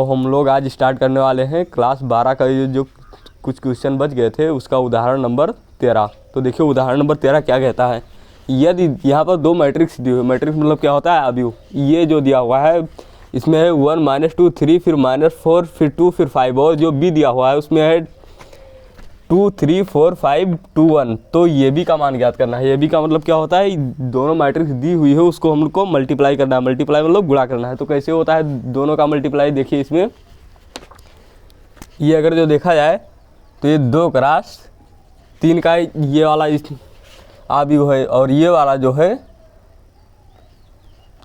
तो हम लोग आज स्टार्ट करने वाले हैं क्लास 12 का ये जो कुछ क्वेश्चन बच गए थे उसका उदाहरण नंबर 13। तो देखिए उदाहरण नंबर 13 क्या कहता है। यदि यहाँ पर दो मैट्रिक्स दी हुई, मैट्रिक्स मतलब क्या होता है अवयव, ये जो दिया हुआ है इसमें है 1 -2 3 फिर -4 फिर 2 फिर 5 और जो बी दिया हुआ है उसमें है 2 3 4 5 2 1। तो ये बी का मान ज्ञात करना है। ये बी का मतलब क्या होता है, दोनों मैट्रिक्स दी हुई है उसको हम लोग को मल्टीप्लाई करना है। मल्टीप्लाई मतलब गुणा करना है। तो कैसे होता है दोनों का मल्टीप्लाई, देखिए इसमें ये अगर जो देखा जाए तो ये 2 क्रॉस 3 का ये वाला अवयव है और ये वाला जो है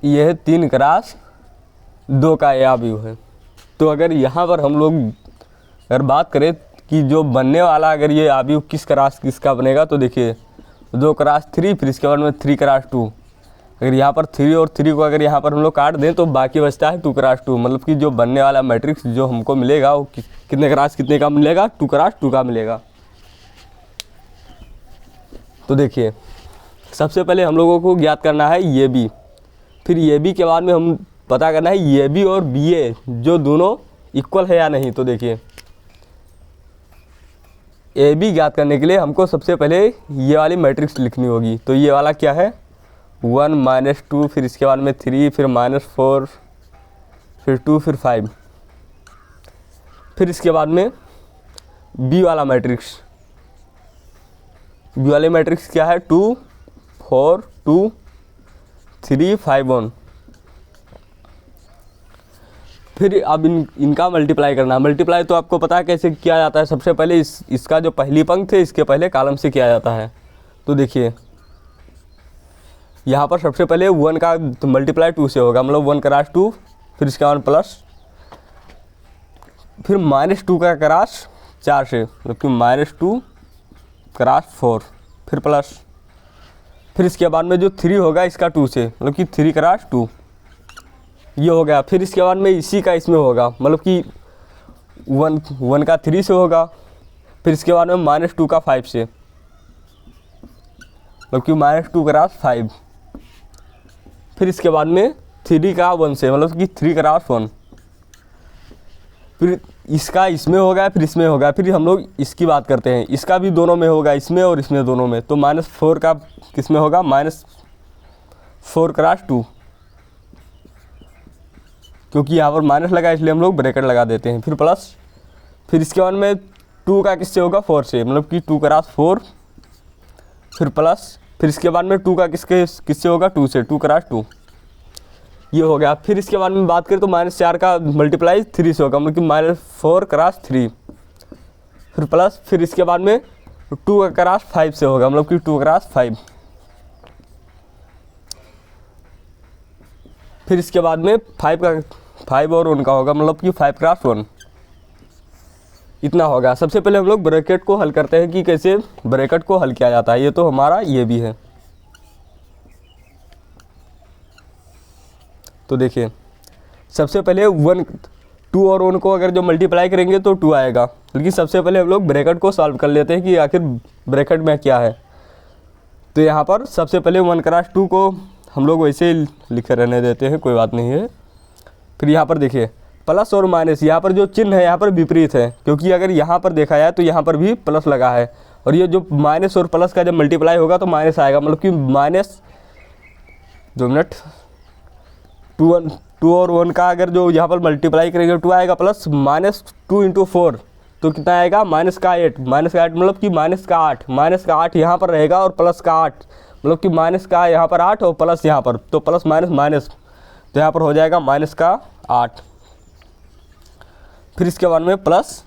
ये है 3 क्रॉस 2 का ये अवयव है। तो अगर यहाँ पर हम लोग अगर बात करें कि जो बनने वाला अगर ये अवयव किस क्रॉस किसका बनेगा, तो देखिए 2 क्रॉस 3 फिर इसके बाद में 3 क्रॉस 2। अगर यहाँ पर 3 और 3 को अगर यहाँ पर हम लोग काट दें तो बाकी बचता है 2 क्रॉस 2। मतलब कि जो बनने वाला मैट्रिक्स जो हमको मिलेगा वो कितने क्रॉस कितने का मिलेगा, 2 क्रॉस 2 का मिलेगा। तो देखिए सबसे पहले हम लोगों को ज्ञात करना है ये बी, फिर ये बी के बाद में हम पता करना है ये बी और बी ए जो दोनों इक्वल है या नहीं। तो देखिए ए बी ज्ञात करने के लिए हमको सबसे पहले ये वाली मैट्रिक्स लिखनी होगी। तो ये वाला क्या है 1 -2 फिर इसके बाद में 3 फिर -4 फिर 2 फिर 5। फिर इसके बाद में बी वाला मैट्रिक्स, बी वाले मैट्रिक्स क्या है 2 4 2 3 5 1। फिर अब इनका मल्टीप्लाई करना। मल्टीप्लाई तो आपको पता है कैसे किया जाता है। सबसे पहले इसका जो पहली पंक्ति है इसके पहले कॉलम से किया जाता है। तो देखिए यहाँ पर सबसे पहले 1 का तो मल्टीप्लाई 2 से होगा, मतलब 1 क्रॉस 2 फिर इसके बाद प्लस फिर -2 का क्रॉस 4 से, मतलब कि -2 क्रॉस 4 फिर प्लस फिर इसके बाद में जो 3 होगा इसका 2 से, मतलब कि 3 क्रॉस 2 ये हो गया। फिर इसके बाद में इसी का इसमें होगा, मतलब कि 1 का 3 से होगा। फिर इसके बाद में -2 का 5 से, मतलब कि -2 क्रॉस 5। फिर इसके बाद में 3 का 1 से, मतलब कि 3 क्रॉस 1। फिर इसका इसमें होगा फिर इसमें होगा। फिर हम लोग इसकी बात करते हैं, इसका भी दोनों में होगा, इसमें और इसमें दोनों में। तो -4 का किस में होगा -4 क्रॉस 2, क्योंकि यहाँ पर माइनस लगा इसलिए हम लोग ब्रैकेट लगा देते हैं। फिर प्लस फिर इसके बाद में 2 का किससे होगा 4 से, मतलब कि 2 क्रॉस 4 फिर प्लस फिर इसके बाद में 2 का किससे होगा 2 से, 2 क्रॉस 2 ये हो गया। फिर इसके बाद में बात करें तो -4 का मल्टीप्लाई 3 से होगा, मतलब कि -4 क्रॉस 3 फिर प्लस फिर इसके बाद में 2 का क्रॉस 5 से होगा, मतलब कि 2 क्रॉस 5। फिर इसके बाद में 5 और 1 का होगा, मतलब कि 5 क्रॉस 1 इतना होगा। सबसे पहले हम लोग ब्रैकेट को हल करते हैं कि कैसे ब्रैकेट को हल किया जाता है। ये तो हमारा ये भी है। तो देखिए सबसे पहले 2 और 1 को अगर जो मल्टीप्लाई करेंगे तो 2 आएगा, लेकिन सबसे पहले हम लोग ब्रैकेट को सॉल्व कर लेते हैं कि आखिर ब्रैकेट में क्या है। तो यहाँ पर सबसे पहले 1 क्रॉस 2 को हम लोग वैसे लिखे रहने देते हैं, कोई बात नहीं है। फिर यहाँ पर देखिए प्लस और माइनस, यहाँ पर जो चिन्ह है यहाँ पर विपरीत है, क्योंकि अगर यहाँ पर देखा जाए तो यहाँ पर भी प्लस लगा है और ये जो माइनस और प्लस का जब मल्टीप्लाई होगा तो माइनस आएगा, मतलब कि -2 और 1 का अगर जो यहाँ पर मल्टीप्लाई करेंगे 2 आएगा, प्लस -2 × 4 तो कितना आएगा -8 मतलब कि -8 यहाँ पर रहेगा और प्लस का 8, मतलब कि माइनस का यहाँ पर 8 और प्लस यहाँ पर, तो प्लस माइनस तो यहाँ पर हो जाएगा -8। फिर इसके बाद में प्लस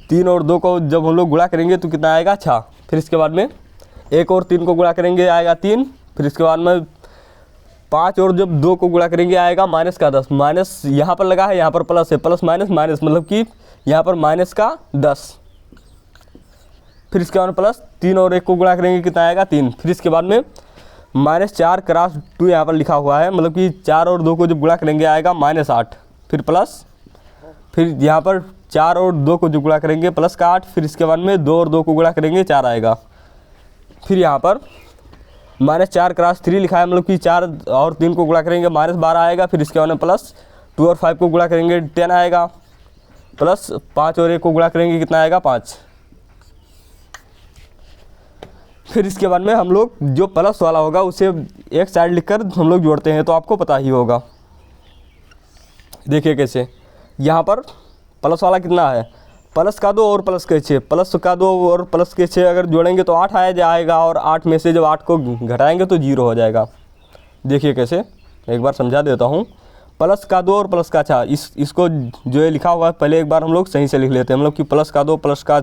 3 और 2 को जब हम लोग गुणा करेंगे तो कितना आएगा 6। फिर इसके बाद में 1 और 3 को गुणा करेंगे आएगा 3। फिर इसके बाद में 5 और जब 2 को गुणा करेंगे आएगा -10। माइनस यहाँ पर लगा है, यहाँ पर प्लस है, प्लस माइनस मतलब कि यहाँ पर -10। फिर इसके बाद में प्लस 3 और 1 को गुणा करेंगे कितना आएगा 3। फिर इसके बाद में -4 क्रॉस 2 यहाँ पर लिखा हुआ है, मतलब कि 4 और 2 को जब गुणा करेंगे आएगा -8। फिर प्लस फिर यहाँ पर 4 और 2 को जो गुणा करेंगे प्लस का 8। फिर इसके बाद में 2 और 2 को गुणा करेंगे 4 आएगा। फिर यहाँ पर -4 क्रॉस 3 लिखा है, मतलब कि 4 और 3 को गुणा करेंगे -12 आएगा। फिर इसके बाद में प्लस 2 और 5 को गुणा करेंगे 10 आएगा, प्लस 5 और 1 को गुणा करेंगे कितना आएगा 5। फिर इसके बाद में हम लोग जो प्लस वाला होगा उसे एक साइड लिखकर हम लोग जोड़ते हैं, तो आपको पता ही होगा। देखिए कैसे, यहाँ पर प्लस वाला कितना है, प्लस का 2 और प्लस के 6, प्लस का 2 और प्लस के 6 अगर जोड़ेंगे तो 8 आ जाएगा, और 8 में से जब 8 को घटाएंगे तो 0 हो जाएगा। देखिए कैसे, एक बार समझा देता हूँ। प्लस का 2 और प्लस का 6, इसको जो ये लिखा हुआ है पहले एक बार हम लोग सही से लिख लेते हैं। हम लोग कि प्लस का 2 प्लस का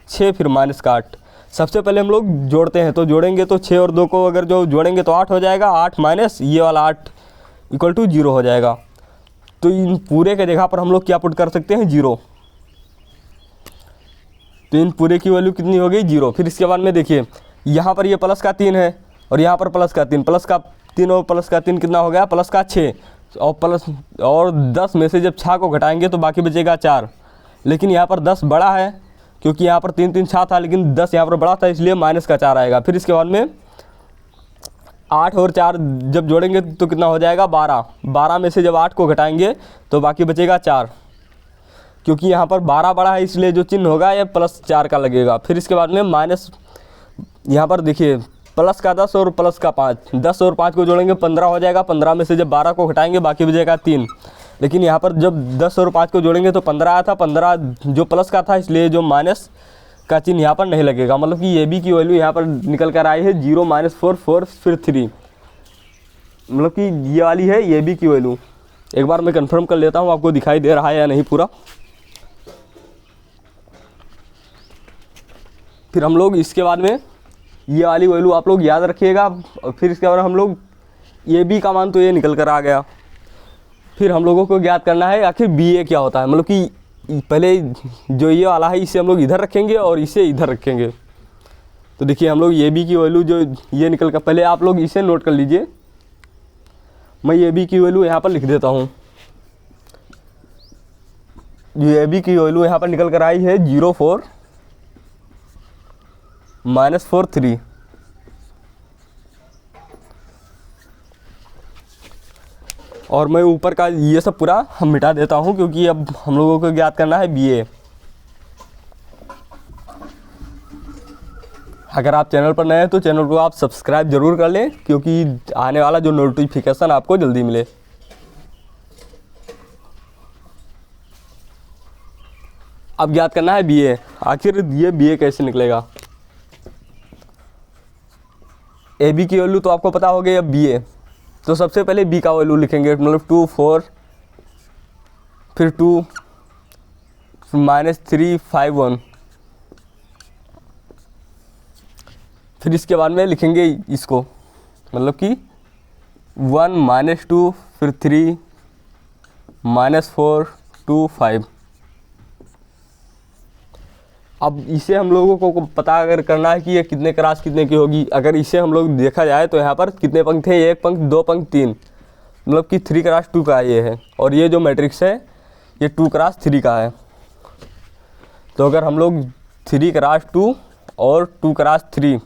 6 फिर माइनस का 8। सबसे पहले हम लोग जोड़ते हैं, तो जोड़ेंगे तो 6 और 2 को अगर जो जोड़ेंगे तो 8 हो जाएगा, 8 माइनस ये वाला 8 इक्वल टू 0 हो जाएगा। तो इन पूरे के जगह पर हम लोग क्या पुट कर सकते हैं, 0। तो इन पूरे की वैल्यू कितनी हो गई, 0। फिर इसके बाद में देखिए यहाँ पर ये प्लस का 3 है और यहाँ पर प्लस का 3, प्लस का 3 और प्लस का 3 कितना हो गया, प्लस का 6, और प्लस और 10 में से जब 6 को घटाएंगे तो बाकी बचेगा 4। लेकिन यहाँ पर 10 बड़ा है, क्योंकि यहाँ पर 3 3 6 था, लेकिन 10 यहाँ पर बड़ा था, इसलिए माइनस का 4 आएगा। फिर इसके बाद में 8 और 4 जब जोड़ेंगे तो कितना हो जाएगा, 12। 12 में से जब 8 को घटाएंगे तो बाकी बचेगा 4, क्योंकि यहाँ पर 12 बड़ा है, इसलिए जो चिन्ह होगा ये प्लस 4 का लगेगा। फिर इसके बाद में माइनस, यहाँ पर देखिए प्लस का 10 और प्लस का 5, 10 और 5 को जोड़ेंगे 15 हो जाएगा। 15 में से जब 12 को घटाएंगे बाकी बचेगा 3, लेकिन यहाँ पर जब 10 और 5 को जोड़ेंगे तो 15 आया था, 15 जो प्लस का था, इसलिए जो माइनस का चिन्ह यहाँ पर नहीं लगेगा। मतलब कि ये भी की वैल्यू यहाँ पर निकल कर आई है 0 -4 4 फिर 3, मतलब कि ये वाली है ये भी की वैल्यू। एक बार मैं कंफर्म कर लेता हूँ आपको दिखाई दे रहा है या नहीं पूरा। फिर हम लोग इसके बाद में ये वाली वैल्यू आप लोग याद रखिएगा। और फिर इसके बाद हम लोग ये बी का मान तो ये निकल कर आ गया। फिर हम लोगों को ज्ञात करना है आखिर बी ए क्या होता है। मतलब कि पहले जो ये वाला है इसे हम लोग इधर रखेंगे और इसे इधर रखेंगे। तो देखिए हम लोग ये बी की वैल्यू जो ये निकल कर, पहले आप लोग इसे नोट कर लीजिए। मैं ये बी की वैल्यू यहाँ पर लिख देता हूँ। ये बी की वैल्यू यहाँ पर निकल कर आई है 0 4 -4 3। और मैं ऊपर का ये सब पूरा हम मिटा देता हूँ, क्योंकि अब हम लोगों को ज्ञात करना है बी ए। अगर आप चैनल पर नए हैं तो चैनल को आप सब्सक्राइब जरूर कर लें, क्योंकि आने वाला जो नोटिफिकेशन आपको जल्दी मिले। अब ज्ञात करना है बी ए। आखिर ये बी ए कैसे निकलेगा। ए बी की वैल्यू तो आपको पता हो गई। अब बी ए, तो सबसे पहले बी का वैल्यू लिखेंगे, मतलब 2 4 फिर 2 -3 5 1। फिर इसके बाद में लिखेंगे इसको, मतलब कि 1 -2 फिर 3 -4 2 5। अब इसे हम लोगों को पता अगर करना है कि ये कितने क्रॉस कितने की होगी। अगर इसे हम लोग देखा जाए तो यहाँ पर कितने पंक्ति हैं, 1 पंक्ति 2 पंक्ति 3, मतलब कि 3 क्रॉस 2 का ये है। और ये जो मैट्रिक्स है ये 2 क्रॉस 3 का है। तो अगर हम लोग 3 क्रॉस 2 और 2 क्रॉस 3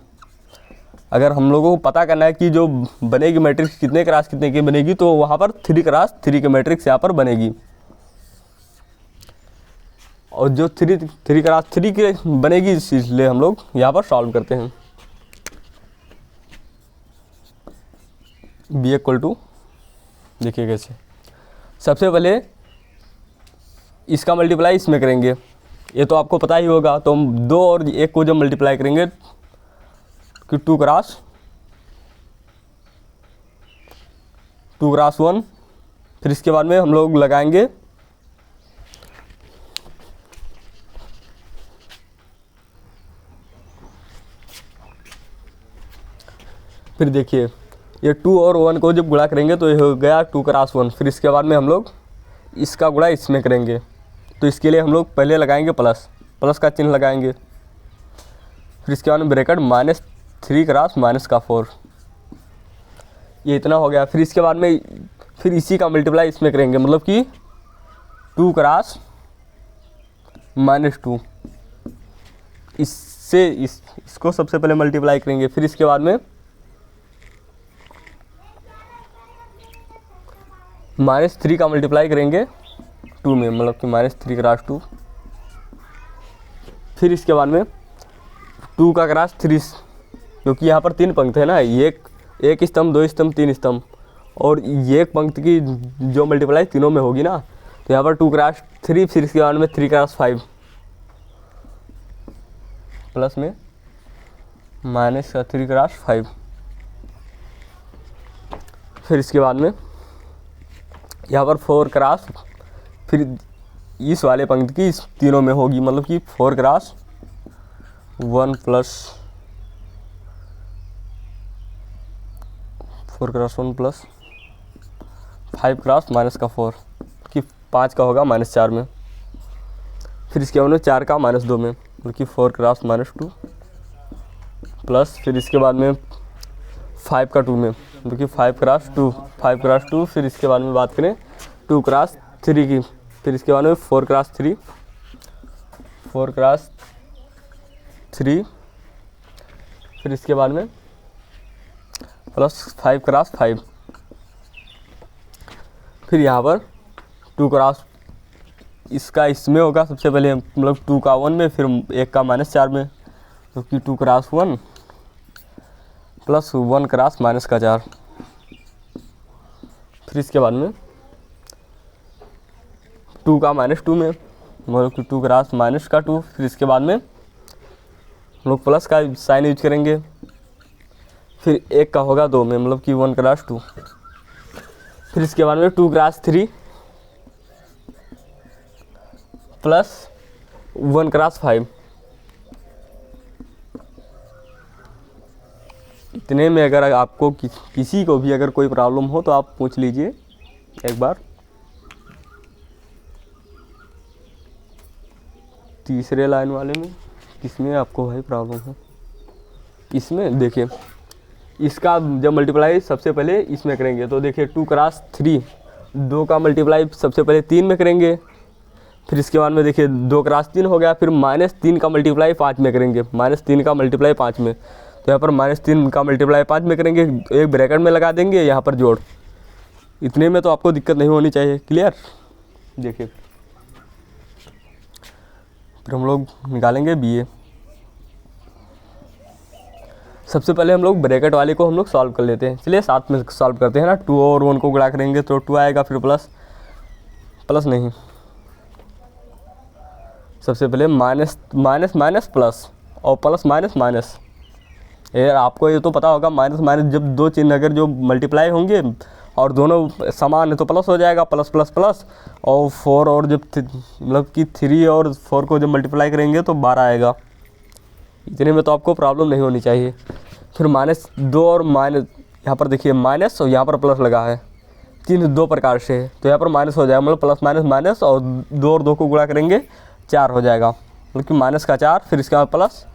अगर हम लोगों को पता करना है कि जो बनेगी मैट्रिक्स कितने क्रॉस कितने की बनेगी, तो वहाँ पर 3 क्रॉस 3 की मैट्रिक्स यहाँ पर बनेगी। और जो 3 क्रॉस 3 की बनेगी, इसलिए हम लोग यहाँ पर सॉल्व करते हैं। बी इक्वल टू, देखिए कैसे, सबसे पहले इसका मल्टीप्लाई इसमें करेंगे, ये तो आपको पता ही होगा। तो हम 2 और 1 को जब मल्टीप्लाई करेंगे कि 2 क्रॉस 1, फिर इसके बाद में हम लोग लगाएंगे फिर देखिए ये 2 और 1 को जब गुणा करेंगे तो ये हो गया 2 क्रॉस 1। फिर इसके बाद में हम लोग इसका गुणा इसमें करेंगे, तो इसके लिए हम लोग पहले लगाएंगे प्लस का चिन्ह लगाएंगे। फिर इसके बाद में ब्रैकेट -3 क्रॉस -4, ये इतना हो गया। फिर इसके बाद में फिर इसी का मल्टीप्लाई इसमें करेंगे, मतलब कि 2 क्रॉस -2, इससे इसको सबसे पहले मल्टीप्लाई करेंगे। फिर इसके बाद में -3 का मल्टीप्लाई करेंगे 2 में, मतलब कि -3 क्रॉस 2। फिर इसके बाद में 2 का क्रॉस 3, क्योंकि यहाँ पर 3 पंक्ति है ना, एक स्तंभ, 2 स्तंभ, 3 स्तंभ, और ये एक पंक्ति की जो मल्टीप्लाई तीनों में होगी ना, तो यहाँ पर 2 क्रॉस 3, फिर इसके बाद में 3 क्रॉस 5 प्लस में -3 क्रॉस 5। फिर इसके बाद में यहाँ पर 4 क्रॉस, फिर इस वाले पंक्ति की इस तीनों में होगी, मतलब कि 4 cross 1 plus 4 cross 1 plus 5 cross -4, कि 5 का होगा -4 में। फिर इसके बाद में 4 का -2 में, मतलब कि 4 क्रॉस -2 प्लस, फिर इसके बाद में 5 का 2 में, मतलब कि 5 क्रॉस 2। फिर इसके बाद में बात करें 2 क्रॉस 3 की, फिर इसके बाद में 4 क्रॉस 3, फिर इसके बाद में प्लस 5 क्रॉस 5। फिर यहाँ पर 2 क्रॉस इसका इसमें होगा सबसे पहले, मतलब 2 का 1 में, फिर 1 का -4 में, क्योंकि 2 क्रॉस 1 प्लस 1 क्रॉस -4। फिर इसके बाद में 2 का -2 में, मतलब कि 2 क्रॉस -2। फिर इसके बाद में हम लोग प्लस का साइन यूज करेंगे, फिर 1 का होगा 2 में, मतलब कि 1 क्रॉस 2। फिर इसके बाद में 2 क्रॉस 3 प्लस 1 क्रॉस 5। इतने में अगर आपको किसी को भी अगर कोई प्रॉब्लम हो तो आप पूछ लीजिए एक बार। तीसरे लाइन वाले में किसमें आपको भाई प्रॉब्लम है? इसमें देखिए, इसका जब मल्टीप्लाई सबसे पहले इसमें करेंगे तो देखिए 2 क्रॉस 3, 2 का मल्टीप्लाई सबसे पहले 3 में करेंगे, फिर इसके बाद में देखिए 2 क्रॉस 3 हो गया, फिर -3 का मल्टीप्लाई 5 में करेंगे, -3 का मल्टीप्लाई 5 में, तो यहाँ पर -3 का मल्टीप्लाई 5 में करेंगे, एक ब्रैकेट में लगा देंगे, यहाँ पर जोड़। इतने में तो आपको दिक्कत नहीं होनी चाहिए। क्लियर? देखिए फिर हम लोग निकालेंगे BA। सबसे पहले हम लोग ब्रैकेट वाले को हम लोग सॉल्व कर लेते हैं। चलिए साथ में सॉल्व करते हैं ना। 2 और 1 को गुणा करेंगे तो 2 आएगा, फिर प्लस नहीं, सबसे पहले माइनस प्लस और प्लस माइनस। यार आपको ये तो पता होगा, माइनस जब दो चिन्ह अगर जो मल्टीप्लाई होंगे और दोनों समान है तो प्लस हो जाएगा, प्लस प्लस प्लस। और 4 और जब मतलब कि 3 और 4 को जब मल्टीप्लाई करेंगे तो 12 आएगा। इतने में तो आपको प्रॉब्लम नहीं होनी चाहिए। फिर -2 और माइनस, यहाँ पर देखिए माइनस और यहाँ पर प्लस लगा है, चिन्ह 2 प्रकार से है तो यहाँ पर माइनस हो जाएगा, मतलब प्लस माइनस, और 2 और 2 को गुणा करेंगे 4 हो जाएगा, मतलब कि -4। फिर इसके बाद प्लस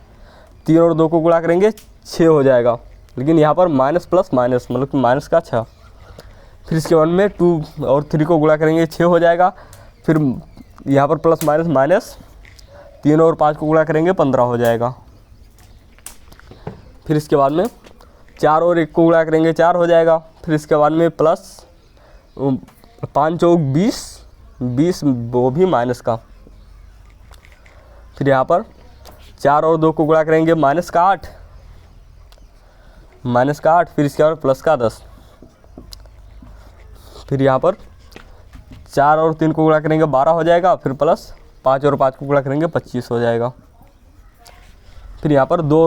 3 और 2 को गुणा करेंगे 6 हो जाएगा, लेकिन यहाँ पर माइनस प्लस माइनस, मतलब कि -6। फिर इसके बाद में 2 और 3 को गुणा करेंगे 6 हो जाएगा। फिर यहाँ पर प्लस माइनस 3 और 5 को गुणा करेंगे 15 हो जाएगा। फिर इसके बाद में 4 और 1 को गुणा करेंगे 4 हो जाएगा। फिर इसके बाद में प्लस 5 चौक 20 वो भी माइनस का। फिर यहाँ पर 4 और 2 को गुणा करेंगे -8 फिर इसके बाद प्लस का 10। फिर यहाँ पर 4 और 3 को गुणा करेंगे 12 हो जाएगा। फिर प्लस 5 और 5 को गुणा करेंगे 25 हो जाएगा। फिर यहाँ पर 2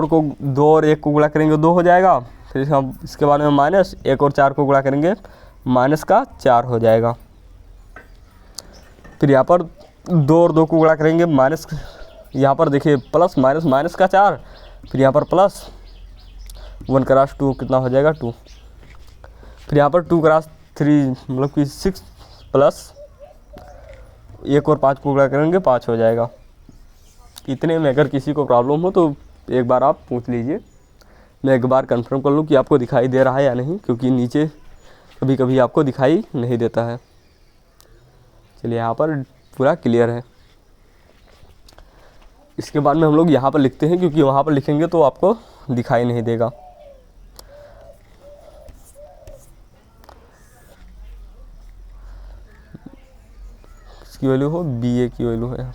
और 1 को गुणा करेंगे 2 हो जाएगा। फिर इसके बाद में माइनस 1 और 4 को गुणा करेंगे -4 हो जाएगा। फिर यहाँ पर 2 और 2 को गुणा करेंगे माइनस, यहाँ पर देखिए प्लस -4। फिर यहाँ पर प्लस 1 क्रॉस 2 कितना हो जाएगा 2। फिर यहाँ पर 2 क्रॉस 3 मतलब कि 6 प्लस 1 और 5 को गुणा करेंगे 5 हो जाएगा। इतने में अगर किसी को प्रॉब्लम हो तो एक बार आप पूछ लीजिए, मैं एक बार कंफर्म कर लूँ कि आपको दिखाई दे रहा है या नहीं, क्योंकि नीचे कभी कभी आपको दिखाई नहीं देता है। चलिए यहाँ पर पूरा क्लियर है। इसके बाद में हम लोग यहाँ पर लिखते हैं, क्योंकि वहाँ पर लिखेंगे तो आपको दिखाई नहीं देगा। इसकी वैल्यू हो, बी ए की वैल्यू है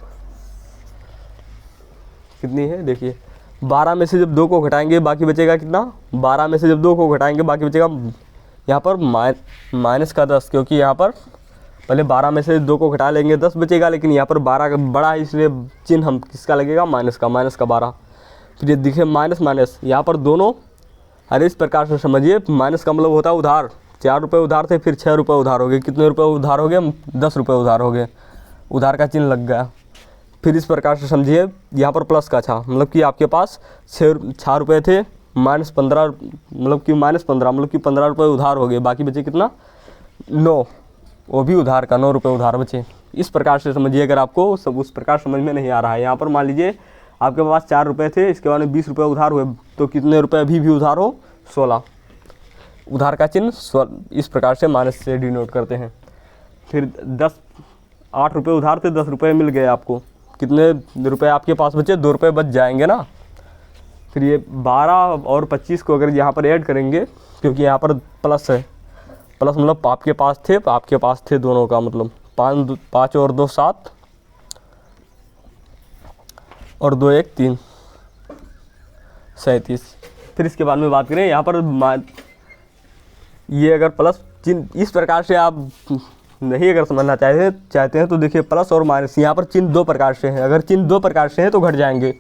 कितनी है देखिए, 12 में से जब 2 को घटाएंगे बाकी बचेगा कितना, 12 में से जब 2 को घटाएंगे बाकी बचेगा यहाँ पर माइनस का 10, क्योंकि यहाँ पर पहले 12 में से 2 को घटा लेंगे 10 बचेगा, लेकिन यहाँ पर 12 का बड़ा है इसलिए चिन्ह हम किसका लगेगा, माइनस का 12। फिर ये दिखे माइनस माइनस, यहाँ पर दोनों, अरे इस प्रकार से समझिए, माइनस का मतलब होता है उधार। 4 रुपये उधार थे, फिर 6 रुपये उधार हो गए, कितने रुपये उधार हो गए, 10 रुपये उधार हो गए, उधार का चिन्ह लग गया। फिर इस प्रकार से समझिए, यहाँ पर प्लस का था, मतलब कि आपके पास 6 रुपये थे, -15 मतलब कि -15 मतलब कि 15 रुपये उधार हो गए, बाकी बचे कितना 9, वो भी उधार का 9 रुपये उधार बचे। इस प्रकार से समझिए, अगर आपको सब उस प्रकार समझ में नहीं आ रहा है, यहाँ पर मान लीजिए आपके पास 4 रुपये थे, इसके बाद में 20 रुपये उधार हुए, तो कितने रुपये अभी भी उधार हो, 16। उधार का चिन्ह इस प्रकार से माइनस से डिनोट करते हैं। फिर 8 रुपये उधार थे, 10 रुपये मिल गए आपको, कितने रुपये आपके पास बचे, 2 रुपये बच जाएंगे ना। फिर ये 12 और 25 को अगर यहाँ पर ऐड करेंगे, क्योंकि यहाँ पर प्लस है, प्लस मतलब आपके पास थे दोनों का मतलब 5 और 2 7 और 2 1 3 37। फिर इसके बाद में बात करें यहाँ पर ये अगर प्लस चिन्ह इस प्रकार से आप नहीं अगर समझना चाहते हैं तो देखिए, प्लस और माइनस यहाँ पर चिन्ह 2 प्रकार से हैं। अगर चिन्ह 2 प्रकार से हैं तो घट जाएंगे,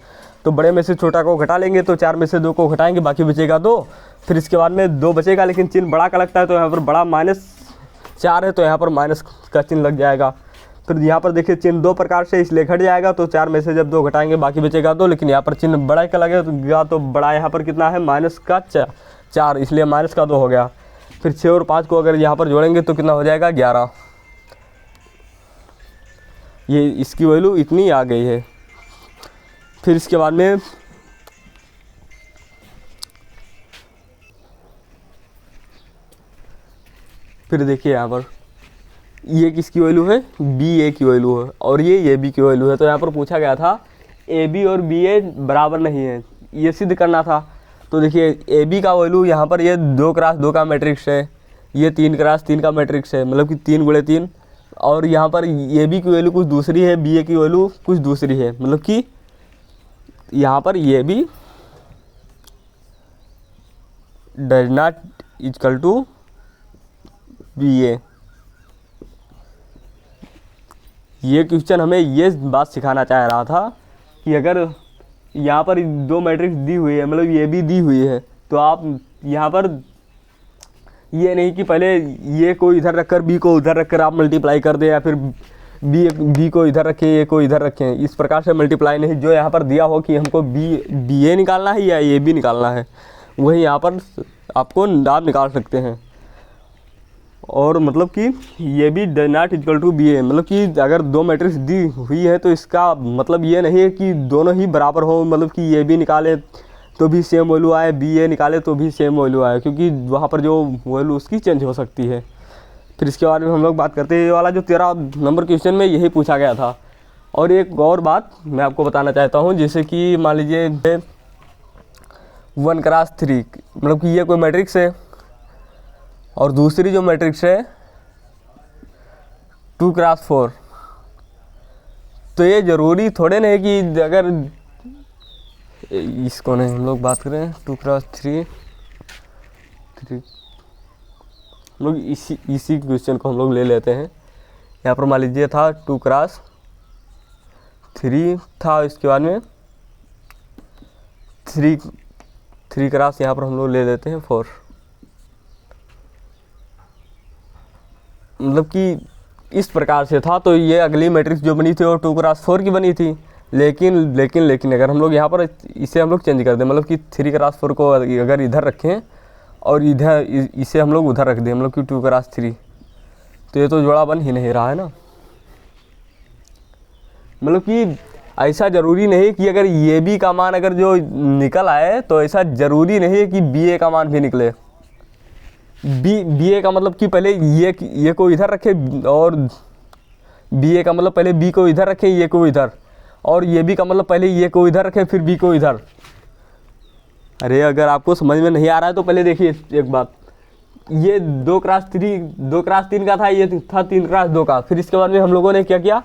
तो बड़े में से छोटा को घटा लेंगे, तो 4 में से 2 को घटाएंगे, बाकी बचेगा 2। फिर इसके बाद में 2 बचेगा, लेकिन चिन्ह बड़ा का लगता है, तो यहाँ पर बड़ा -4 है, तो यहाँ पर माइनस का चिन्ह लग जाएगा। फिर यहाँ पर देखिए चिन्ह 2 प्रकार से, इसलिए घट जाएगा, तो 4 में से जब 2 घटाएंगे बाकी बचेगा 2, लेकिन यहाँ पर चिन्ह बड़ा का लगेगा, तो बड़ा यहाँ पर कितना है, -4, इसलिए -2 हो गया। फिर 6 और 5 को अगर यहाँ पर जोड़ेंगे तो कितना हो जाएगा, 11। ये इसकी वैल्यू इतनी आ गई है। फिर इसके बाद में फिर देखिए यहाँ पर ये किसकी वैल्यू है, बी ए की वैल्यू है, और ये बी की वैल्यू है। तो यहाँ पर पूछा गया था ए बी और बी ए बराबर नहीं है, ये सिद्ध करना था। तो देखिए ए बी का वैल्यू यहाँ पर ये 2 क्रॉस 2 का मैट्रिक्स है, ये 3 क्रॉस 3 का मैट्रिक्स है, मतलब कि 3 × 3। और यहाँ पर ए बी की वैल्यू कुछ दूसरी है, बी ए की वैल्यू कुछ दूसरी है, मतलब कि यहाँ पर A B does not equal to B A. ये क्वेश्चन हमें ये बात सिखाना चाह रहा था कि अगर यहाँ पर 2 मैट्रिक्स दी हुई है, मतलब ये भी दी हुई है, तो आप यहाँ पर ये नहीं कि पहले ये को इधर रखकर बी को उधर रखकर आप मल्टीप्लाई कर दें, या फिर बी को इधर रखें, ए को इधर रखें, इस प्रकार से मल्टीप्लाई नहीं। जो यहाँ पर दिया हो कि हमको बी ए निकालना है या ए बी निकालना है, वही यहाँ पर आपको आप निकाल सकते हैं। और मतलब कि ये भी does not equal to B A, मतलब कि अगर 2 मैट्रिक्स दी हुई है तो इसका मतलब ये नहीं है कि दोनों ही बराबर हो, मतलब कि ये भी निकाले तो भी सेम वैल्यू आए, बी ए निकाले तो भी सेम वैल्यू आए, क्योंकि वहाँ पर जो वैल्यू उसकी चेंज हो सकती है। फिर इसके बारे में हम लोग बात करते हैं, ये वाला जो 13 नंबर क्वेश्चन में यही पूछा गया था। और एक और बात मैं आपको बताना चाहता हूँ, जैसे कि मान लीजिए 1 क्रॉस 3, मतलब कि ये कोई मैट्रिक्स है, और दूसरी जो मैट्रिक्स है 2 क्रॉस 4, तो ये ज़रूरी थोड़े नहीं कि अगर इसको नहीं हम लोग बात करें 2 क्रॉस 3 हम लोग इसी क्वेश्चन को हम लोग ले लेते हैं। यहाँ पर मान लीजिए था 2 क्रॉस 3 था, इसके बाद में 3 क्रॉस यहाँ पर हम लोग ले लेते हैं 4, मतलब कि इस प्रकार से था। तो ये अगली मैट्रिक्स जो बनी थी वो 2 क्रॉस 4 की बनी थी, लेकिन अगर हम लोग यहाँ पर इसे हम लोग चेंज कर दें, मतलब कि 3 क्रॉस 4 को अगर इधर रखें और इधर इसे हम लोग उधर रख दें, मतलब कि 2 क्रॉस 3, तो ये तो जोड़ा बन ही नहीं रहा है ना। मतलब कि ऐसा ज़रूरी नहीं कि अगर ये बी का मान अगर जो निकल आए तो ऐसा ज़रूरी नहीं है कि बी ए का मान भी निकले। बी ए का मतलब कि पहले ये को इधर रखे, और बी ए का मतलब पहले बी को इधर रखें, ये को इधर, और ये बी का मतलब पहले ये को इधर रखें फिर बी को इधर। अरे अगर आपको समझ में नहीं आ रहा है तो पहले देखिए एक बात, ये 2x3 का था, ये था 3x2 का। फिर इसके बाद में हम लोगों ने क्या किया,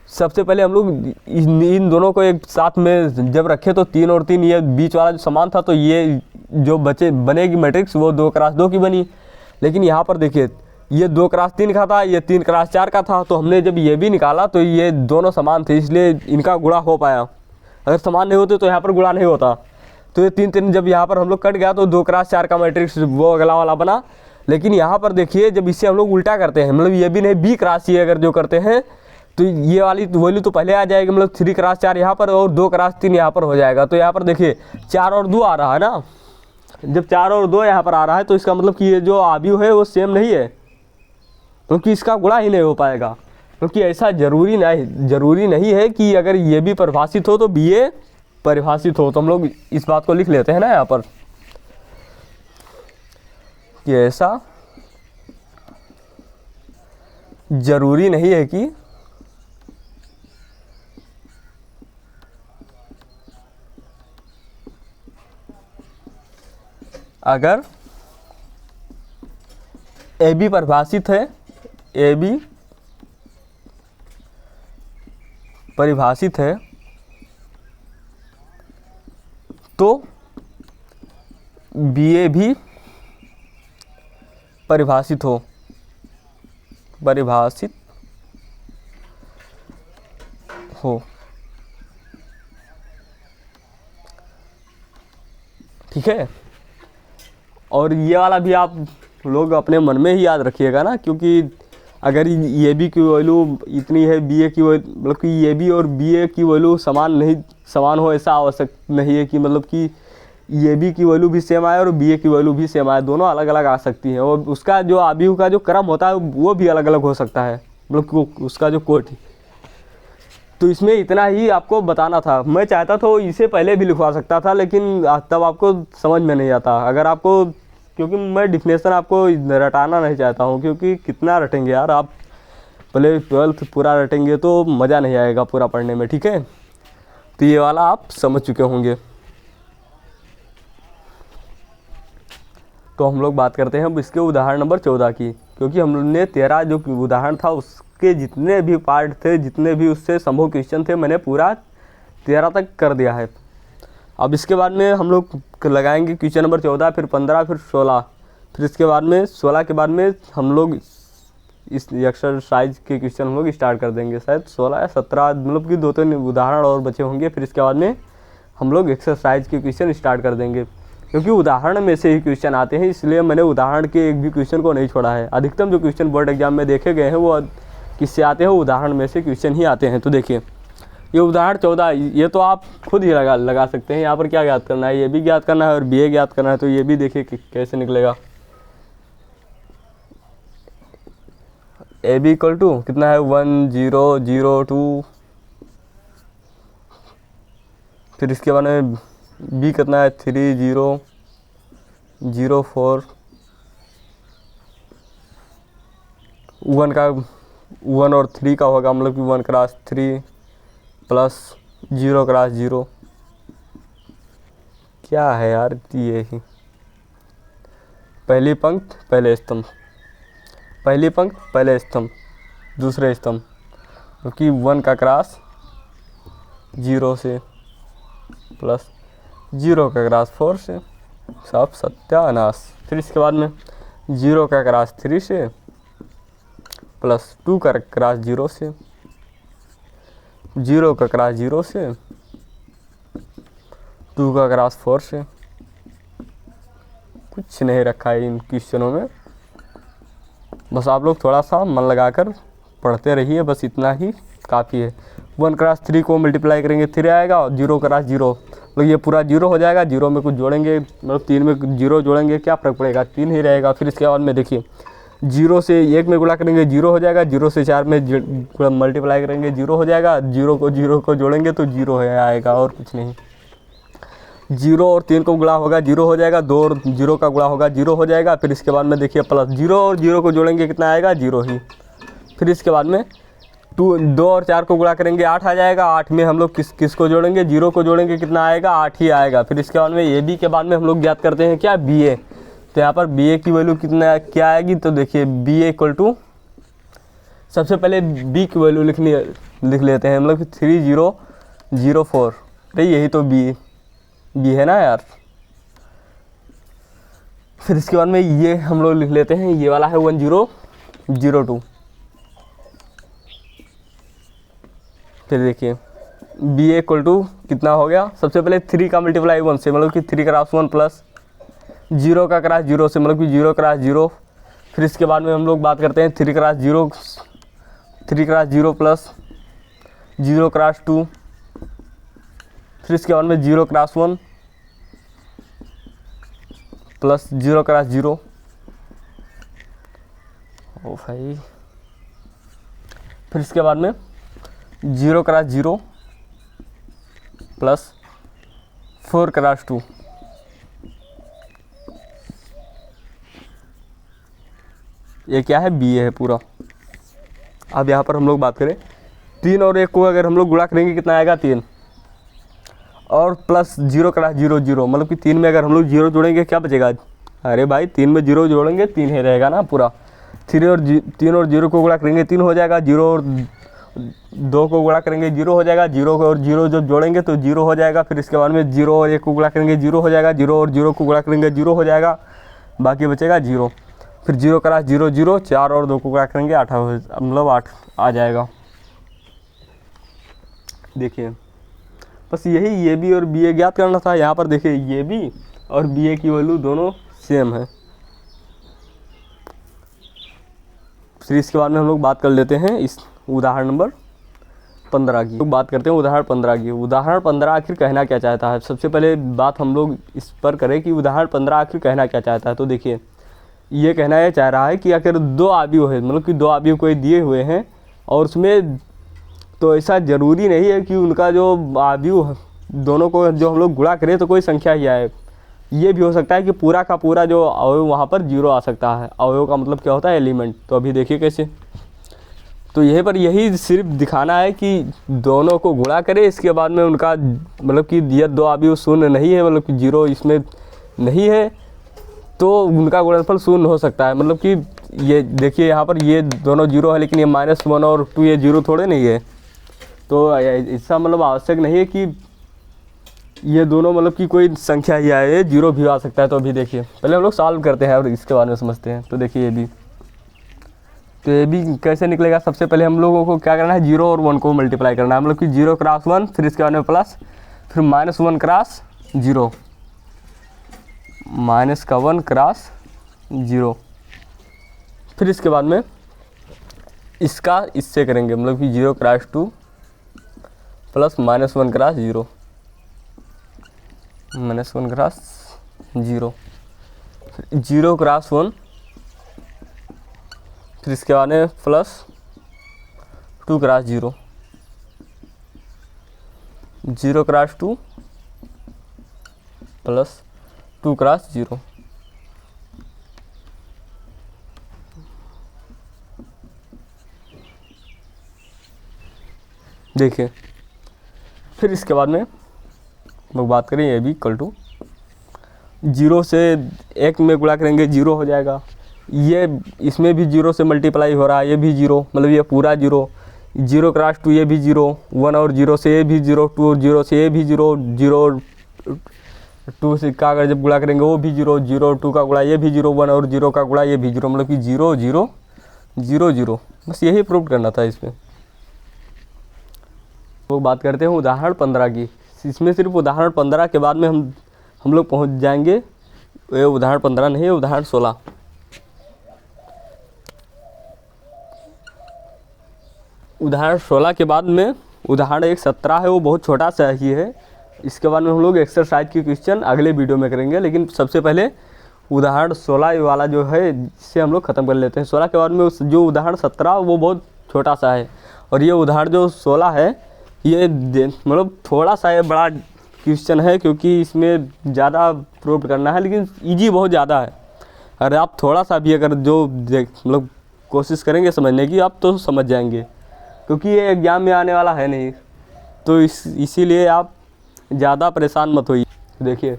सबसे पहले हम लोग इन दोनों को एक साथ में जब रखे तो 3 और 3 ये बीच वाला जो समान था, तो ये जो बनेगी मैट्रिक्स वो 2x2 की बनी। लेकिन यहाँ पर देखिए ये 2x3 का था, ये 3x4 का था, तो हमने जब ये भी निकाला तो ये दोनों समान थे, इसलिए इनका गुणा हो पाया। अगर समान नहीं होते तो यहाँ पर गुणा नहीं होता। तो ये 3 जब यहाँ पर हम लोग कट गया तो 2x4 का मैट्रिक्स वो अगला वाला बना। लेकिन यहाँ पर देखिए जब इससे हम लोग उल्टा करते हैं, मतलब ये भी नहीं B×C अगर जो करते हैं तो ये वाली वैल्यू तो पहले आ जाएगी, मतलब 3x4 यहाँ पर और 2x3 यहाँ पर हो जाएगा। तो यहाँ पर देखिए 4 और 2 आ रहा है ना, जब 4 और 2 यहाँ पर आ रहा है तो इसका मतलब कि ये जो आव्यूह है वो सेम नहीं है, क्योंकि इसका गुणा ही नहीं हो पाएगा। क्योंकि ऐसा जरूरी नहीं है कि अगर ये भी परिभाषित हो तो बी ए परिभाषित हो। तो हम लोग इस बात को लिख लेते हैं ना यहाँ पर कि ऐसा जरूरी नहीं है कि अगर ए बी परिभाषित है, ए बी परिभाषित है तो बी ए भी परिभाषित हो, ठीक है। और ये वाला भी आप लोग अपने मन में ही याद रखिएगा ना, क्योंकि अगर ये बी की वैल्यू इतनी है, बी ए की मतलब कि ये बी और बी ए की वैल्यू समान हो, ऐसा आवश्यक नहीं है कि मतलब कि ये बी की वैल्यू भी सेम आए और बी ए की वैल्यू भी सेम आए, दोनों अलग अलग आ सकती हैं। और उसका जो आव्यूह का जो क्रम होता है वो भी अलग अलग हो सकता है, मतलब उसका जो कोट। तो इसमें इतना ही आपको बताना था। मैं चाहता तो इसे पहले भी लिखवा सकता था, लेकिन तब आपको समझ में नहीं आता। अगर आपको, क्योंकि मैं डिफिनेशन आपको रटाना नहीं चाहता हूँ, क्योंकि कितना रटेंगे यार आप, पहले 12th पूरा रटेंगे तो मज़ा नहीं आएगा पूरा पढ़ने में, ठीक है। तो ये वाला आप समझ चुके होंगे। तो हम लोग बात करते हैं अब इसके उदाहरण नंबर 14 की, क्योंकि हमने 13 जो उदाहरण था उसके जितने भी पार्ट थे, जितने भी उससे संभव क्वेश्चन थे, मैंने पूरा 13 तक कर दिया है। अब इसके बाद में हम लोग लगाएंगे क्वेश्चन नंबर 14, फिर 15, फिर 16, फिर इसके बाद में 16 के बाद में हम लोग इस एक्सरसाइज के क्वेश्चन हम लोग स्टार्ट कर देंगे। शायद 16 या 17, मतलब कि 2-3 उदाहरण और बचे होंगे। फिर इसके बाद में हम लोग एक्सरसाइज के क्वेश्चन स्टार्ट कर देंगे, क्योंकि उदाहरण में से ही क्वेश्चन आते हैं, इसलिए मैंने उदाहरण के एक भी क्वेश्चन को नहीं छोड़ा है। अधिकतम जो क्वेश्चन बोर्ड एग्जाम में देखे गए हैं वो किससे आते हैं, उदाहरण में से क्वेश्चन ही आते हैं। तो देखिए ये उदाहरण 14, ये तो आप खुद ही लगा सकते हैं। यहाँ पर क्या ज्ञात करना है, ये भी ज्ञात करना है और बी ए ज्ञात करना है। तो ये भी देखिए कैसे निकलेगा। ए बी इक्वल टू कितना है, 1 0 0 2, फिर इसके बाद में बी कितना है, 3 0 0 4, 1 और 3 का होगा, मतलब कि 1×3 प्लस 0×0। क्या है यार ये ही, पहली पंक्ति पहले स्तंभ, पहली पंक्ति पहले स्तंभ, दूसरे स्तंभ, क्योंकि 1 का क्रॉस 0 से प्लस 0 का क्रॉस 4 से, सब सत्यानाश। फिर इसके बाद में 0 का क्रॉस 3 से प्लस 2 का क्रॉस 0 से, 0 का क्रॉस 0 से, 2 का क्रॉस 4 से। कुछ नहीं रखा है इन क्वेश्चनों में, बस आप लोग थोड़ा सा मन लगाकर पढ़ते रहिए, बस इतना ही काफ़ी है। 1×3 को मल्टीप्लाई करेंगे 3 आएगा, और 0×0 तो ये पूरा 0 हो जाएगा। 0 में कुछ जोड़ेंगे, मतलब 3 में 0 जोड़ेंगे, क्या फ़र्क पड़ेगा, 3 ही रहेगा। फिर इसके बाद में देखिए 0 से 1 में गुणा करेंगे 0 हो जाएगा, 0 से 4 में मल्टीप्लाई करेंगे 0 हो जाएगा, 0 को जोड़ेंगे तो 0 आएगा और कुछ नहीं। 0 और 3 को गुणा होगा 0 हो जाएगा, 2 और 0 का गुणा होगा 0 हो जाएगा। फिर इसके बाद में देखिए प्लस 0 और 0 को जोड़ेंगे कितना आएगा, 0 ही। फिर इसके बाद में 2 और 4 को गुणा करेंगे 8 आ जाएगा। 8 में हम लोग किस को जोड़ेंगे, 0 को जोड़ेंगे कितना आएगा, 8 ही आएगा। फिर इसके बाद में ए बी के बाद में हम लोग ज्ञात करते हैं क्या, बी ए। तो यहाँ पर बी ए की वैल्यू कितना क्या आएगी, तो देखिए बी ए इक्वल टू, सबसे पहले बी की वैल्यू लिख लेते हैं, मतलब कि 3004। तो यही तो बी है ना यार। फिर इसके बाद में ये हम लोग लिख लेते हैं, ये वाला है 1002। फिर देखिए बी ए इक्वल टू कितना हो गया, सबसे पहले 3 का मल्टीप्लाई 1 से, मतलब कि 3 क्रॉस 1 प्लस 0 का क्रॉस 0 से, मतलब कि 0 क्रॉस 0। फिर इसके बाद में हम लोग बात करते हैं 3 क्रॉस 0 प्लस 0 क्रॉस 2। फिर इसके बाद में 0 क्रॉस 1 प्लस 0 क्रॉस 0। ओ भाई, फिर इसके बाद में 0 क्रॉस 0 प्लस 4 क्रॉस 2। ये क्या है, बी ए है पूरा। अब यहाँ पर हम लोग बात करें 3 और 1 को अगर हम लोग गुणा करेंगे कितना आएगा, 3 और प्लस 0 क्रॉस 0 0, मतलब कि 3 में अगर हम लोग 0 जोड़ेंगे क्या बचेगा। अरे भाई 3 में 0 जोड़ेंगे 3 ही रहेगा ना पूरा। 3 और 0 को गुणा करेंगे 3 हो जाएगा, 0 और 2 को गुणा करेंगे 0 हो जाएगा, 0 और 0 जब जोड़ेंगे तो 0 हो जाएगा। फिर इसके बाद में 0 और 1 को गुणा करेंगे 0 हो जाएगा, 0 और 0 को गुणा करेंगे 0 हो जाएगा, बाकी बचेगा 0। फिर 0 क्रॉस 0 0, 4 और 2 को गुणा करेंगे 8, मतलब 8 आ जाएगा। देखिए बस यही ये बी और बी ए ज्ञात करना था। यहाँ पर देखिए ये बी और बी ए की वैल्यू दोनों सेम है। फिर इसके बाद में हम लोग बात कर लेते हैं इस उदाहरण नंबर 15 की। बात करते हैं उदाहरण 15 की। उदाहरण 15 आखिर कहना क्या चाहता है। सबसे पहले बात हम लोग इस पर करें कि उदाहरण 15 आखिर कहना क्या चाहता है। तो देखिए ये कहना ये चाह रहा है कि अगर 2 अवयव है, मतलब कि 2 अवयव कोई दिए हुए हैं और उसमें तो ऐसा ज़रूरी नहीं है कि उनका जो अवयव दोनों को जो हम लोग गुणा करें तो कोई संख्या ही आए। ये भी हो सकता है कि पूरा का पूरा जो अवयव वहाँ पर 0 आ सकता है। अवयव का मतलब क्या होता है, एलिमेंट। तो अभी देखिए कैसे, तो यहीं पर यही सिर्फ दिखाना है कि दोनों को गुणा करें, इसके बाद में उनका मतलब कि ये 2 अवयव शून्य नहीं है, मतलब कि 0 इसमें नहीं है, तो उनका गुणनफल शून्य हो सकता है। मतलब कि ये देखिए यहाँ पर ये दोनों 0 है, लेकिन ये -1 और 2 ये 0 थोड़े नहीं है। तो ऐसा मतलब आवश्यक नहीं है कि ये दोनों मतलब कि कोई संख्या ही आए, 0 भी आ सकता है। तो अभी देखिए पहले हम लोग सॉल्व करते हैं और इसके बारे में समझते हैं। तो देखिए ये भी कैसे निकलेगा। सबसे पहले हम लोगों को क्या करना है, 0 और 1 को मल्टीप्लाई करना है, मतलब कि 0 क्रॉस 1, फिर इसके बाद में प्लस, फिर -1 क्रॉस 0, -1 क्रॉस 0, फिर इसके बाद में इसका इससे करेंगे, मतलब कि 0 cross 2 plus -1 cross 0, -1 cross 0, 0 cross 1, फिर इसके बाद में plus 2 cross 0, 0 cross 2 plus 2 cross 0। देखिए फिर इसके बाद में लोग बात करें ये भी इक्वल टू 0 से 1 में गुणा करेंगे 0 हो जाएगा। ये इसमें भी 0 से मल्टीप्लाई हो रहा है, ये भी 0, मतलब ये पूरा 0, 0 क्रॉस 2 ये भी 0, 1 और 0 से ये भी 0, 2 और 0 से ये भी 0, 0 2 से का अगर जब गुणा करेंगे वो भी 0, 0 2 का गुणा ये भी 0, 1 और 0 का गुणा ये भी 0, मतलब कि 0 0 0 0। बस यही प्रूव करना था इसमें। तो बात करते हैं उदाहरण 15 की। इसमें सिर्फ उदाहरण 15 के बाद में हम लोग पहुंच जाएंगे, ये उदाहरण 15 नहीं है, उदाहरण 16। उदाहरण 16 के बाद में उदाहरण 17 है, वो बहुत छोटा सा ही है। इसके बाद में हम लोग एक्सरसाइज की क्वेश्चन अगले वीडियो में करेंगे, लेकिन सबसे पहले उदाहरण 16 वाला जो है इससे हम लोग ख़त्म कर लेते हैं। 16 के बाद में जो उदाहरण 17 वो बहुत छोटा सा है, और ये उदाहरण जो 16 है ये मतलब थोड़ा सा ये बड़ा क्वेश्चन है, क्योंकि इसमें ज़्यादा प्रूव करना है, लेकिन इजी बहुत ज़्यादा है। अगर आप थोड़ा सा भी अगर जो मतलब कोशिश करेंगे समझने की, आप तो समझ जाएंगे, क्योंकि ये एग्ज़ाम में आने वाला है नहीं। तो इसीलिए आप ज़्यादा परेशान मत होइए। देखिए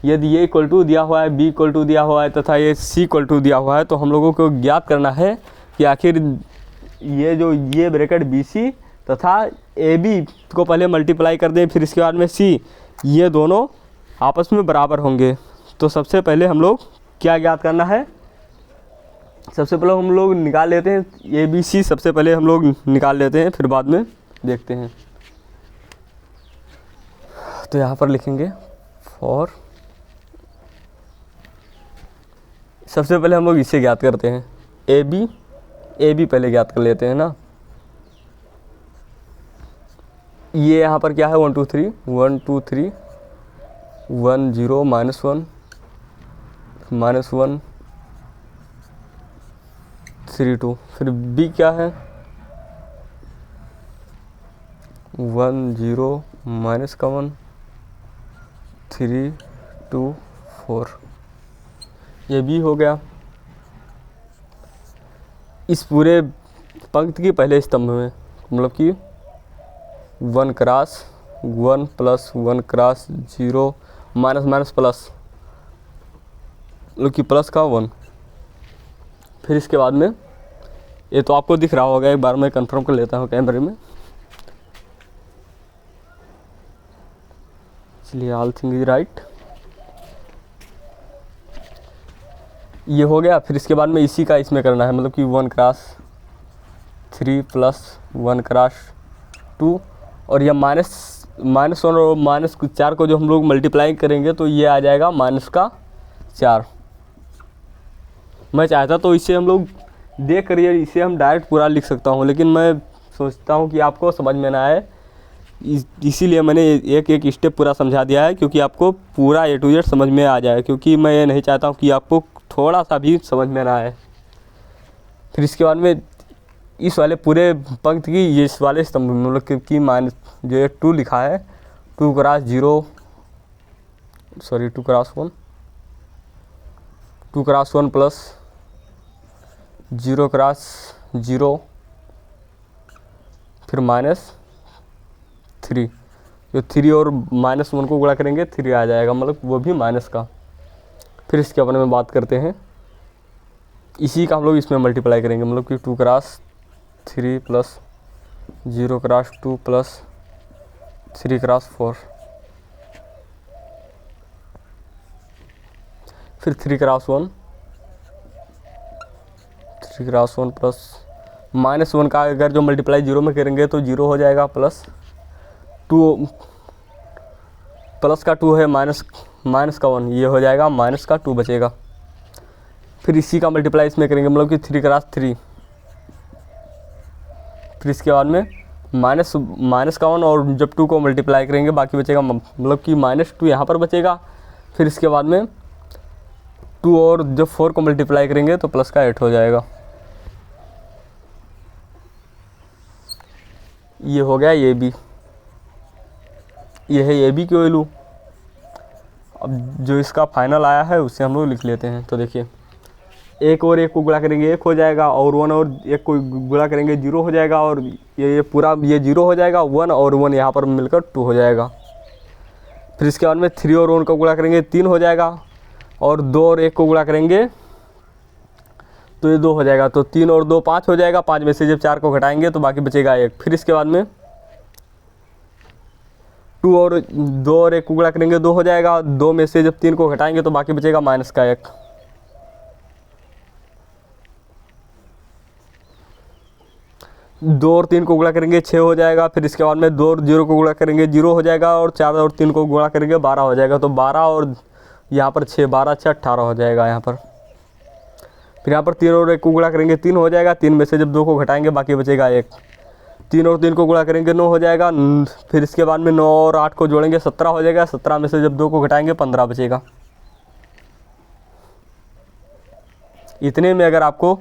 यदि ये इक्वल टू दिया हुआ है, बी इक्वल टू दिया हुआ है तथा ये सी इक्वल टू दिया हुआ है, तो हम लोगों को ज्ञात करना है कि आखिर ये ब्रैकेट बी सी तथा ए बी को पहले मल्टीप्लाई कर दें, फिर इसके बाद में सी, ये दोनों आपस में बराबर होंगे। तो सबसे पहले हम लोग क्या ज्ञात करना है, सबसे पहले हम लोग निकाल लेते हैं ए बी सी, सबसे पहले हम लोग निकाल लेते हैं, फिर बाद में देखते हैं। तो यहाँ पर लिखेंगे फॉर, सबसे पहले हम लोग इसे ज्ञात करते हैं, ए बी पहले ज्ञात कर लेते हैं ना। ये यहाँ पर क्या है 1 2 3 1 2 3 1 0 -1 -1 3 2, फिर बी क्या है 1 0 -1 3 2 4, ये बी हो गया। इस पूरे पंक्ति के पहले स्तंभ में मतलब कि 1 cross 1 plus 1 cross 0 minus minus plus, मतलब कि प्लस का 1। फिर इसके बाद में ये तो आपको दिख रहा होगा, एक बार मैं कंफर्म कर लेता हूँ कैमरे में। चलिए, ऑल थिंग इज राइट, ये हो गया। फिर इसके बाद में इसी का इसमें करना है, मतलब कि 1 क्रॉस 3 प्लस 1 क्रॉस 2, और यह माइनस 1 और -4 को जो हम लोग मल्टीप्लाई करेंगे तो ये आ जाएगा -4। मैं चाहता तो इसे हम लोग देख कर इसे हम डायरेक्ट पूरा लिख सकता हूँ, लेकिन मैं सोचता हूँ कि आपको समझ में ना आए, इसीलिए मैंने एक एक स्टेप पूरा समझा दिया है, क्योंकि आपको पूरा A to Z समझ में आ जाए, क्योंकि मैं ये नहीं चाहता हूँ कि आपको थोड़ा सा भी समझ में ना आए। फिर इसके बाद में इस वाले पूरे पंक्ति की ये इस वाले स्तंभ में मतलब कि माइनस जो ये 2 लिखा है 2 cross 0 sorry 2 cross 1 2 cross 1 plus 0 cross 0, फिर -3, जो 3 और -1 को गुणा करेंगे 3 आ जाएगा, मतलब वो भी माइनस का। फिर इसके बारे में बात करते हैं, इसी का हम लोग इसमें मल्टीप्लाई करेंगे, मतलब कि 2 cross 3 plus 0 cross 2 plus 3 cross 4, फिर 3 क्रॉस 1 प्लस -1 का अगर जो मल्टीप्लाई 0 में करेंगे तो 0 हो जाएगा, प्लस 2 प्लस का 2 है माइनस का 1, ये हो जाएगा माइनस का 2 बचेगा। फिर इसी का मल्टीप्लाई इसमें करेंगे, मतलब कि 3 क्रॉस 3, फिर इसके बाद में माइनस का 1, और जब 2 को मल्टीप्लाई करेंगे बाकी बचेगा, मतलब कि -2 यहाँ पर बचेगा। फिर इसके बाद में 2 और जब 4 को मल्टीप्लाई करेंगे तो प्लस का 8 हो जाएगा। ये हो गया ए बी, ये है ए बी की वैल्यू। अब जो इसका फाइनल आया है उसे हम लोग लिख लेते हैं। तो देखिए, 1 और 1 को गुणा करेंगे 1 हो जाएगा, और 1 और 1 को गुणा करेंगे 0 हो जाएगा, और ये पूरा ये 0 हो जाएगा, 1 और 1 यहाँ पर मिलकर 2 हो जाएगा। फिर इसके बाद में 3 और 1 को गुणा करेंगे 3 हो जाएगा, और 2 और 1 को गुणा करेंगे तो ये 2 हो जाएगा। तो 3 और 2 5 हो जाएगा, 5 में से जब 4 को घटाएंगे तो बाकी बचेगा 1। फिर इसके बाद में 2 और 1 को गुणा करेंगे 2 हो जाएगा, 2 में से जब 3 को घटाएंगे तो बाकी बचेगा माइनस का 1। दो और 3 को गुणा करेंगे 6 हो जाएगा। फिर इसके बाद में 2 और 0 को गुणा करेंगे 0 हो जाएगा, और 4 और 3 को गुणा करेंगे 12 हो जाएगा। तो 12 और यहाँ पर 6, 12 6 18 हो जाएगा यहाँ पर। फिर यहाँ पर 3 और 1 को गुणा करेंगे 3 हो जाएगा, 3 में से जब 2 को घटाएंगे बाकी बचेगा 1। 3 और 3 को गुणा करेंगे 9 हो जाएगा। फिर इसके बाद में 9 और 8 को जोड़ेंगे 17 हो जाएगा, 17 में से जब 2 को घटाएंगे 15 बचेगा। इतने में अगर आपको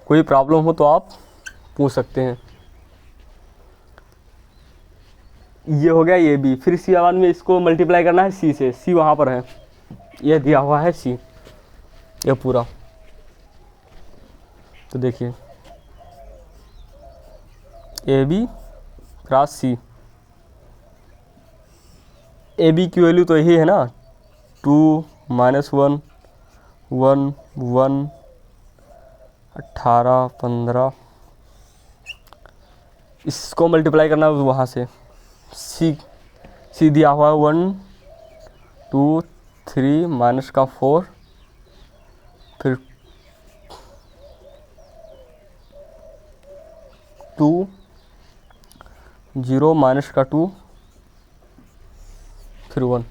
कोई प्रॉब्लम हो तो आप पूछ सकते हैं। ये हो गया ये बी। फिर इसके बाद में इसको मल्टीप्लाई करना है सी से, सी वहाँ पर है, ये दिया हुआ है सी, ये पूरा। तो देखिए, A B cross C, A B की वैल्यू तो यही है ना 2 -1 1 1 18 15, इसको मल्टीप्लाई करना है वहाँ से। सी दिया हुआ है 1 2 3 माइनस का 4, फिर 2 0 माइनस का 2, फिर 1,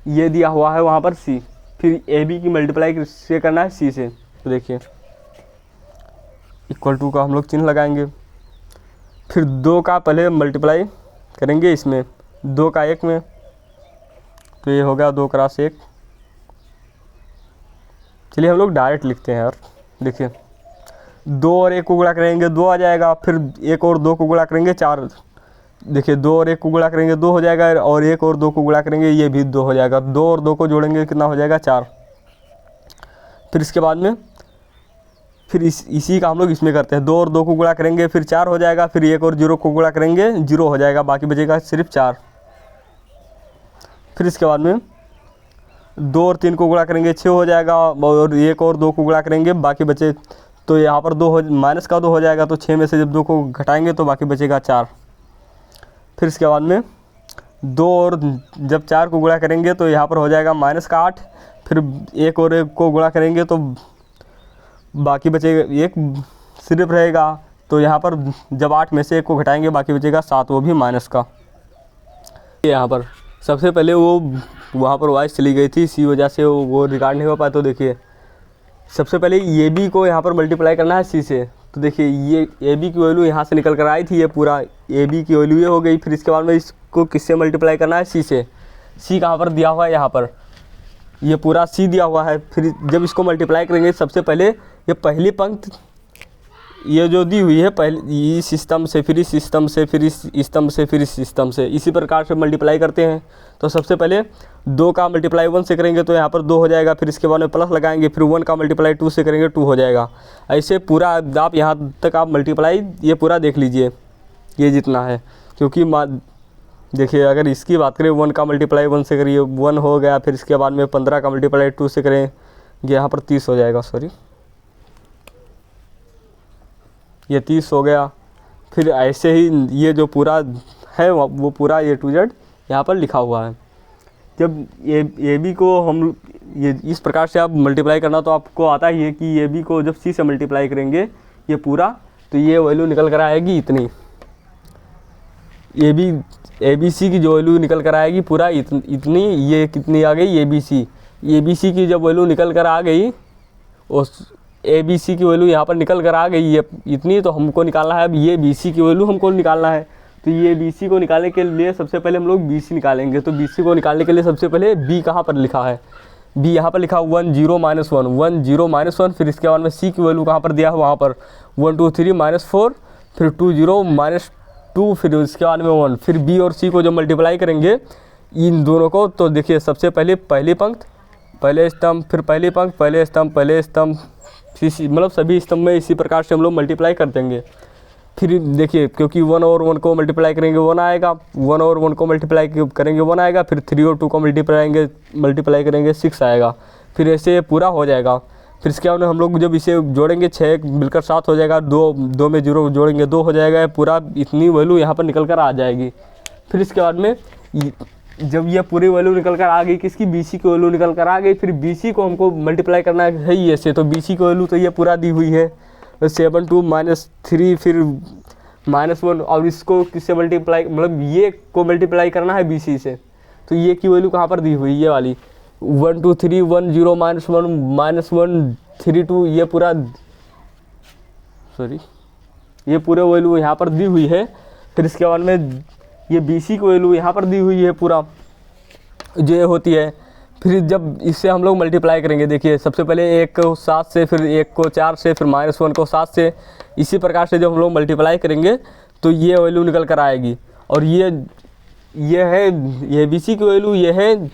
ये दिया हुआ है वहाँ पर सी। फिर ए बी की मल्टीप्लाई से करना है सी से। तो देखिए इक्वल टू का हम लोग चिन्ह लगाएंगे, फिर 2 का पहले मल्टीप्लाई करेंगे इसमें, 2 का 1 में, तो ये हो गया 2 क्रॉस 1। चलिए हम लोग डायरेक्ट लिखते हैं यार। देखिए 2 और 1 को गुणा करेंगे 2 आ जाएगा, फिर 1 और 2 को गुणा करेंगे 4। देखिए 2 और 1 को गुणा करेंगे 2 हो जाएगा, और 1 और 2 को गुणा करेंगे ये भी 2 हो जाएगा। 2 और 2 को जोड़ेंगे कितना हो जाएगा 4। फिर इसके बाद में फिर इसी का हम लोग इसमें करते हैं। 2 और 2 को गुणा करेंगे फिर 4 हो जाएगा, फिर 1 और 0 को गुणा करेंगे 0 हो जाएगा, बाकी बचेगा सिर्फ 4। फिर इसके बाद में 2 और 3 को गुणा करेंगे 6 हो जाएगा, और 1 और 2 को गुणा करेंगे बाकी बचे, तो यहाँ पर 2 माइनस का 2 हो जाएगा, तो 6 में से जब 2 को घटाएंगे तो बाकी बचेगा 4। फिर इसके बाद में 2 और जब 4 को गुणा करेंगे तो यहाँ पर हो जाएगा माइनस का 8, फिर 1 और 1 को गुणा करेंगे तो बाकी बचेगा 1 सिर्फ रहेगा, तो यहाँ पर जब 8 में से 1 को घटाएंगे बाकी बचेगा 7, वो भी माइनस का। यहाँ पर सबसे पहले वो वहाँ पर वॉइस चली गई थी, इसी वजह से वो रिकॉर्ड नहीं हो पाया। तो देखिए सबसे पहले ये बी को यहाँ पर मल्टीप्लाई करना है सी से। तो देखिए ये ए बी की वैल्यू यहाँ से निकल कर आई थी, ये पूरा ए बी की वैल्यू ये हो गई। फिर इसके बाद में इसको किससे मल्टीप्लाई करना है सी से। सी कहाँ पर दिया हुआ है, यहाँ पर ये पूरा सी दिया हुआ है। फिर जब इसको मल्टीप्लाई करेंगे सबसे पहले ये पहली पंक्ति ये जो दी हुई है पहले इस स्तंभ से, फिर इस स्तंभ से, फिर इस स्तंभ से, फिर इस स्तंभ से, इसी प्रकार से मल्टीप्लाई करते हैं। तो सबसे पहले 2 का मल्टीप्लाई 1 से करेंगे तो यहाँ पर 2 हो जाएगा, फिर इसके बाद में प्लस लगाएंगे, फिर 1 का मल्टीप्लाई 2 से करेंगे 2 हो जाएगा। ऐसे पूरा आप यहाँ तक आप मल्टीप्लाई ये पूरा देख लीजिए, ये जितना है। क्योंकि देखिए अगर इसकी बात करें 1 का मल्टीप्लाई 1 से करिए 1 हो गया, फिर इसके बाद में 15 का मल्टीप्लाई 2 से करें यहाँ पर 30 हो जाएगा, सॉरी ये 30 हो गया। फिर ऐसे ही ये जो पूरा है वो पूरा A to Z यहाँ पर लिखा हुआ है। जब ए बी को हम ये इस प्रकार से आप मल्टीप्लाई करना तो आपको आता ही है कि ए बी को जब सी से मल्टीप्लाई करेंगे ये पूरा, तो ये वैल्यू निकल कर आएगी इतनी। ए बी सी की जो वैल्यू निकल कर आएगी पूरा इतनी, ये कितनी आ गई ए बी सी की जब वैल्यू निकल कर आ गई, उस ए बी सी की वैल्यू यहाँ पर निकल कर आ गई ये इतनी, तो हमको निकालना है अब ये बी सी की वैल्यू हमको निकालना है। तो ये बी सी को निकालने के लिए सबसे पहले हम लोग बी सी निकालेंगे। तो बी सी को निकालने के लिए सबसे पहले बी कहाँ पर लिखा है, बी यहाँ पर लिखा 1 0 -1 1 0 -1, फिर इसके बाद में सी की वैल्यू कहाँ पर दिया है वहाँ पर 1 2 3 -4, फिर 2 0 -2, फिर इसके बाद में 1। फिर बी और सी को जब मल्टीप्लाई करेंगे इन दोनों को, तो देखिए सबसे पहले पहली पंक्ति पहले स्तंभ, फिर पहली पंक्ति पहले स्तंभ, मतलब सभी स्तंभ में इसी प्रकार से हम लोग मल्टीप्लाई कर देंगे। फिर देखिए क्योंकि 1 और 1 को मल्टीप्लाई करेंगे 1 आएगा, 1 और 1 को मल्टीप्लाई करेंगे 1 आएगा, फिर 3 और 2 को मल्टीप्लाई करेंगे 6 आएगा। फिर ऐसे पूरा हो जाएगा। फिर इसके बाद हम लोग जब इसे जोड़ेंगे 6 मिलकर 7 हो जाएगा, 2 में 0 जोड़ेंगे 2 हो जाएगा, पूरा इतनी वैल्यू यहाँ पर निकल कर आ जाएगी। फिर इसके बाद में जब ये पूरी वैल्यू निकल कर आ गई, किसकी बी सी की वैल्यू निकल कर आ गई, फिर बी सी को हमको मल्टीप्लाई करना है ये से। तो बी सी की वैल्यू तो ये पूरा दी हुई है 7 2 -3 फिर -1, और इसको किससे मल्टीप्लाई मतलब ये को मल्टीप्लाई करना है बी सी से। तो ये की वैल्यू कहाँ पर दी हुई ये वाली 1 2 3 1 0 -1 -1 3 2, ये पूरा ये पूरे वैल्यू यहाँ पर दी हुई है। फिर इसके बाद में ये बी सी की वैल्यू यहाँ पर दी हुई है पूरा जो ये होती है। फिर जब इससे हम लोग मल्टीप्लाई करेंगे, देखिए सबसे पहले 1 को 7 से, फिर 1 को 4 से, फिर -1 को 7 से, इसी प्रकार से जब हम लोग मल्टीप्लाई करेंगे तो ये वैल्यू निकल कर आएगी। और ये है ये बी सी की वैल्यू, ये है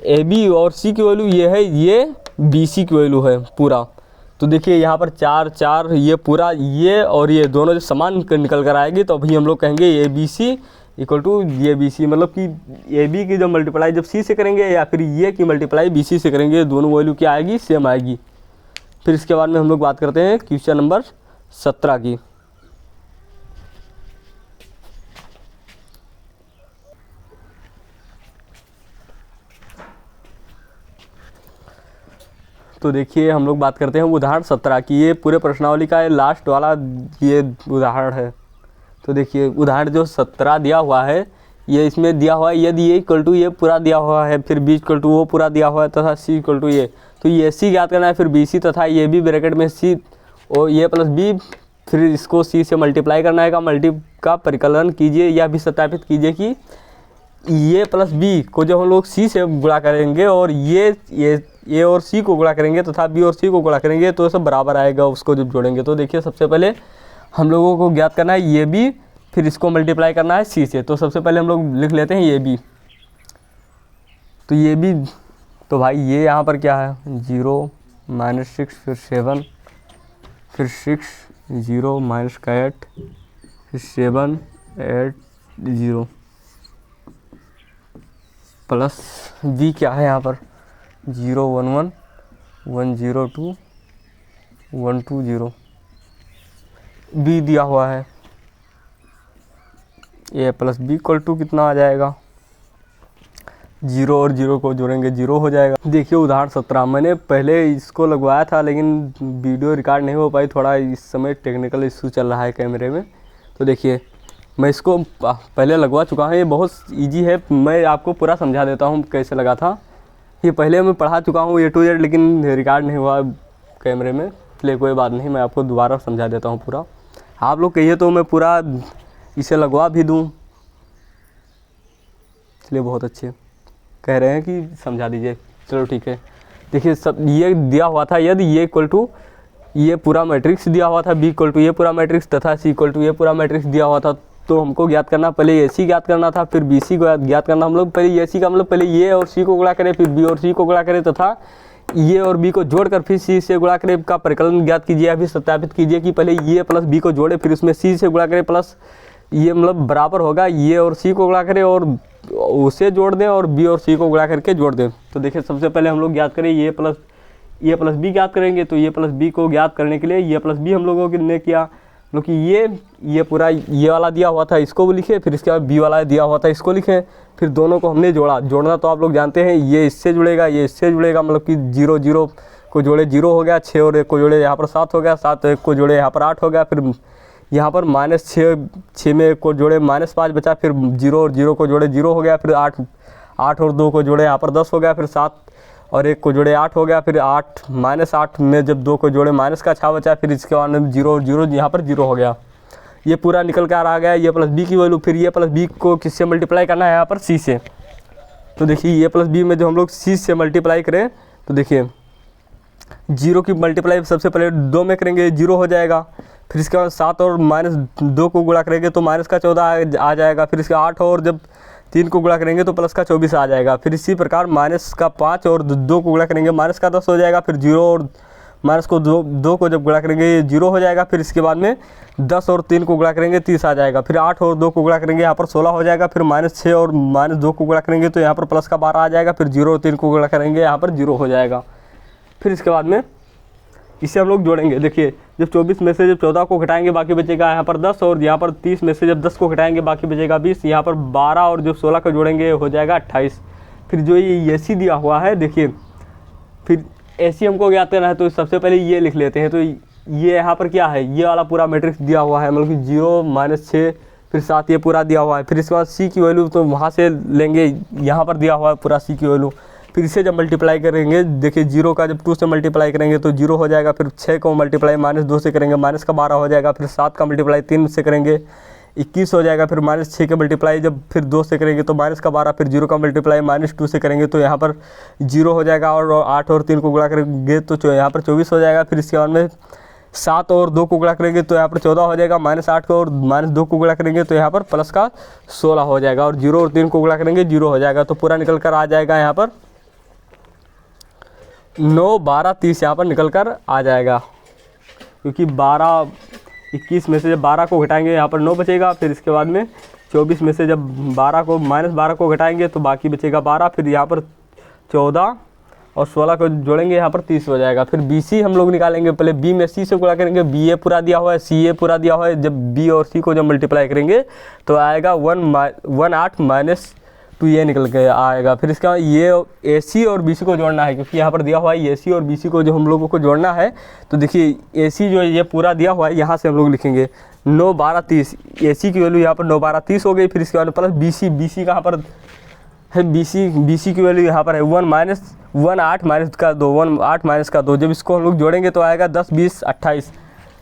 ए बी, और सी की वैल्यू ये है ये बी सी की वैल्यू है पूरा। तो देखिए यहाँ पर 4 4 ये पूरा ये और ये दोनों जो समान निकल कर आएगी, तो अभी हम लोग कहेंगे A B C equal to ये बी सी, मतलब कि ए बी की जब मल्टीप्लाई जब सी से करेंगे या फिर ये की मल्टीप्लाई बी सी से करेंगे, दोनों वैल्यू क्या आएगी, सेम आएगी। फिर इसके बाद में हम लोग बात करते हैं क्वेश्चन नंबर 17 की। तो देखिए हम लोग बात करते हैं उदाहरण 17 की। ये पूरे प्रश्नावली का लास्ट वाला ये उदाहरण है। तो देखिए उदाहरण जो 17 दिया हुआ है, ये इसमें दिया हुआ है यदि ये इक्वल टू ये पूरा दिया हुआ है, फिर बी इक्वल टू वो पूरा दिया हुआ है तथा सी इक्वल टू ये, तो ये सी ज्ञात करना है, फिर बी सी तथा ये भी ब्रैकेट में सी और ये प्लस बी, फिर इसको सी से मल्टीप्लाई करना है, का मल्टी का परिकलन कीजिए या भी सत्यापित कीजिए कि ये प्लस बी को जब हम लोग सी से गुणा करेंगे और ये और सी को गुणा करेंगे तथा बी और सी को गुणा करेंगे तो सब बराबर आएगा उसको जब जोड़ेंगे। तो देखिए सबसे पहले हम लोगों को ज्ञात करना है ये बी, फिर इसको मल्टीप्लाई करना है सी से। तो सबसे पहले हम लोग लिख लेते हैं ये बी। तो ये बी, तो भाई ये यहाँ पर क्या है 0 -6 फिर 7 फिर 6 0 -8 फिर 7 8 0 प्लस बी क्या है यहाँ पर 0 1 1 1 0 2 1 2 0 बी दिया हुआ है। ए प्लस बी इक्वल टू कितना आ जाएगा 0 और 0 को जोड़ेंगे 0 हो जाएगा। देखिए उदाहरण 17 मैंने पहले इसको लगवाया था लेकिन वीडियो रिकॉर्ड नहीं हो पाई, थोड़ा इस समय टेक्निकल इशू चल रहा है कैमरे में। तो देखिए मैं इसको पहले लगवा चुका हूँ, ये बहुत इजी है, मैं आपको पूरा समझा देता हूँ कैसे लगा था। ये पहले मैं पढ़ा चुका हूँ A to Z, लेकिन रिकॉर्ड नहीं हुआ कैमरे में, इसलिए कोई बात नहीं, मैं आपको दोबारा समझा देता हूँ पूरा। आप लोग कहिए तो मैं पूरा इसे लगवा भी दूँ, इसलिए बहुत अच्छे कह रहे हैं कि समझा दीजिए। चलो ठीक है। देखिए सब ये दिया हुआ था यदि ये इक्वल टू ये पूरा मैट्रिक्स दिया हुआ था, बी इक्वल टू ये पूरा मैट्रिक्स तथा सी इक्वल टू ये पूरा मैट्रिक्स दिया हुआ था, तो हमको ज्ञात करना पहले ए सी ज्ञात करना था, फिर बी सी को ज्ञात करना। हम लोग पहले ए सी का मतलब पहले ये और सी को गुणा करें, फिर बी और सी को गुणा करें तथा ये और बी को जोड़कर फिर सी से गुणा करें का परिकलन ज्ञात कीजिए, अभी सत्यापित कीजिए कि पहले ये प्लस बी को जोड़े फिर उसमें सी से गुणा करें प्लस ये मतलब बराबर होगा ये और सी को गुणा करें और उसे जोड़ दें और बी और सी को गुणा करके जोड़ दें। तो देखिए सबसे पहले हम लोग ज्ञात करें ये प्लस बी ज्ञात करेंगे। तो ये प्लस बी को ज्ञात करने के लिए ये प्लस बी हम लोगों ने किया, क्योंकि ये पूरा ये वाला दिया हुआ था इसको भी लिखे, फिर इसके बाद बी वाला दिया हुआ था इसको लिखे, फिर दोनों को हमने जोड़ना तो आप लोग जानते हैं ये इससे जुड़ेगा ये इससे जुड़ेगा, मतलब कि 0 0 को जोड़े 0 हो गया, 6 और 1 को जोड़े यहाँ पर 7 हो गया, 7 और 1 को जोड़े यहाँ पर 8 हो गया, फिर यहाँ पर -6 में 1 को जोड़े -5 बचा, फिर 0 और 0 को जोड़े 0 हो गया, फिर 8 और 2 को जोड़े यहाँ पर 10 हो गया, फिर 7 और 1 को जोड़े 8 हो गया, फिर 8 में जब 2 को जोड़े माइनस का 6 बचा, फिर इसके बाद में 0 और 0 यहाँ पर 0 हो गया। ये पूरा निकल कर आ गया ये प्लस बी की वैल्यू। फिर ये प्लस बी को किससे मल्टीप्लाई करना है यहाँ पर सी से। तो देखिए ये प्लस बी में जो हम लोग सी से मल्टीप्लाई करें तो देखिए 0 की मल्टीप्लाई सबसे पहले 2 में करेंगे 0 हो जाएगा, फिर इसके बाद 7 और -2 को गुणा करेंगे तो माइनस का 14 आ जाएगा, फिर इसके 8 और जब 3 को गुणा करेंगे तो प्लस का 24 आ जाएगा, फिर इसी प्रकार माइनस का 5 और 2 को गुणा करेंगे माइनस का 10 हो जाएगा, फिर 0 और माइनस को 2 को जब गुणा करेंगे ये 0 हो जाएगा, फिर इसके बाद में 10 और 3 को गुणा करेंगे 30 आ जाएगा, फिर 8 और 2 को गुणा करेंगे यहाँ पर 16 हो जाएगा, फिर -6 और -2 को गुणा करेंगे तो यहाँ पर प्लस का 12 आ जाएगा, फिर 0 और 3 को गुणा करेंगे यहाँ पर 0 हो जाएगा। फिर इसके बाद में इसे हम लोग जोड़ेंगे। देखिए जब 24 में से जब 14 को घटाएंगे बाकी बचेगा यहाँ पर 10, और यहाँ पर 30 में से जब 10 को घटाएंगे बाकी बचेगा 20, यहाँ पर 12 और जब 16 को जोड़ेंगे हो जाएगा 28। फिर जो ये AC दिया हुआ है देखिए, फिर AC हमको ज्ञात करना है तो सबसे पहले ये लिख लेते हैं। तो ये यहाँ पर क्या है ये वाला पूरा मैट्रिक्स दिया हुआ है, मतलब कि 0 -6 फिर 7 ये पूरा दिया हुआ है। फिर इसके बाद C की वैल्यू तो वहाँ से लेंगे, यहाँ पर दिया हुआ है पूरा C की वैल्यू। फिर इसे जब मल्टीप्लाई करेंगे देखिए 0 का जब 2 से मल्टीप्लाई करेंगे तो 0 हो जाएगा, फिर 6 को मल्टीप्लाई -2 से करेंगे माइनस का 12 हो जाएगा, फिर 7 का मल्टीप्लाई 3 से करेंगे 21 हो जाएगा, फिर -6 के मल्टीप्लाई जब फिर 2 से करेंगे तो माइनस का 12, फिर 0 का मल्टीप्लाई -2 से करेंगे तो यहाँ पर 0 हो जाएगा, और 8 और 3 को गुणा करेंगे तो यहाँ पर 24 हो जाएगा, फिर इसके बाद में 7 और 2 को गुणा करेंगे तो यहाँ पर 14 हो जाएगा, -8 को और -2 को गुणा करेंगे तो यहाँ पर प्लस का 16 हो जाएगा, और 0 और 3 को गुणा करेंगे 0 हो जाएगा। तो पूरा निकल कर आ जाएगा यहाँ पर 9 12 30 यहाँ पर निकल कर आ जाएगा, क्योंकि 12 21 में से जब 12 को घटाएंगे यहाँ पर 9 बचेगा, फिर इसके बाद में 24 में से जब 12 को -12 को घटाएंगे तो बाकी बचेगा 12, फिर यहाँ पर 14 और 16 को जोड़ेंगे यहाँ पर 30 हो जाएगा। फिर BC हम लोग निकालेंगे, पहले B में C से गुणा करेंगे, BA पूरा दिया हुआ है, CA पूरा दिया हुआ है। जब B और C को जब मल्टीप्लाई करेंगे तो आएगा 18 - 2A निकल के आएगा। फिर इसका ये AC और BC को जोड़ना है, क्योंकि यहाँ पर दिया हुआ है AC और BC को जो हम लोगों को जोड़ना है। तो देखिए AC जो है ये पूरा दिया हुआ है, यहाँ से हम लोग लिखेंगे 9 12 30, AC की वैल्यू यहाँ पर 9 12 30 हो गई। फिर इसके बाद प्लस BC कहाँ पर है, BC की वैल्यू यहाँ पर है 18 माइनस का 2। जब इसको हम लोग जोड़ेंगे तो आएगा 10 20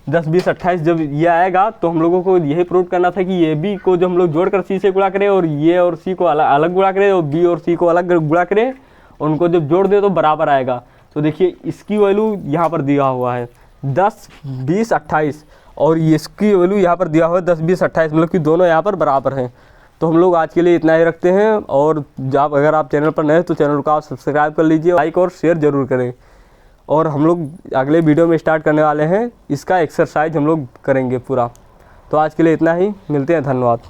28। जब ये आएगा तो हम लोगों को यही प्रूव करना था कि ये B को जो हम लोग जोड़कर C से गुणा करें और ये और C को अलग गुणा करें और B और C को अलग गुणा करें, उनको जब जोड़ दे तो बराबर आएगा। तो देखिए इसकी वैल्यू यहाँ पर दिया हुआ है 10 20 28 और इसकी वैल्यू यहाँ पर दिया हुआ है 10 20 28, मतलब कि दोनों यहाँ पर बराबर हैं। तो हम लोग आज के लिए इतना ही रखते हैं, और अगर आप चैनल पर नए हैं तो चैनल को आप सब्सक्राइब कर लीजिए, लाइक और शेयर ज़रूर करें। और हम लोग अगले वीडियो में स्टार्ट करने वाले हैं, इसका एक्सरसाइज हम लोग करेंगे पूरा। तो आज के लिए इतना ही, मिलते हैं, धन्यवाद।